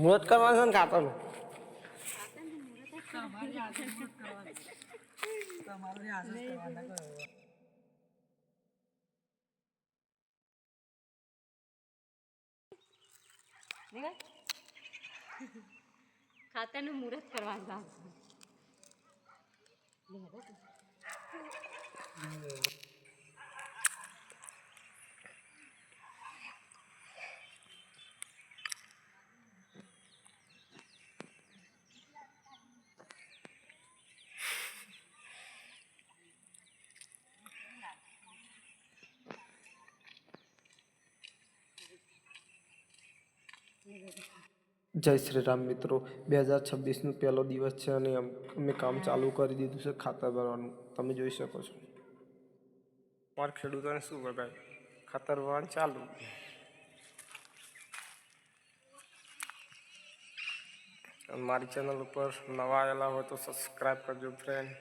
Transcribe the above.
મુહૂર્ત કરવાનું છે ને ખાતાનું. ખાતાનું મુહૂર્ત કરવાનું. જય શ્રી રામ મિત્રો. 2026નો પહેલો દિવસ છે અને અમે કામ ચાલુ કરી દીધું છે ખાતર ભરવાનું. તમે જોઈ શકો છો. મારા ખેડૂતોને શું બગાય, ખાતર ભરવાનું ચાલુ. મારી ચેનલ ઉપર નવા આવેલા હોય તો સબસ્ક્રાઈબ કરજો ફ્રેન્ડ.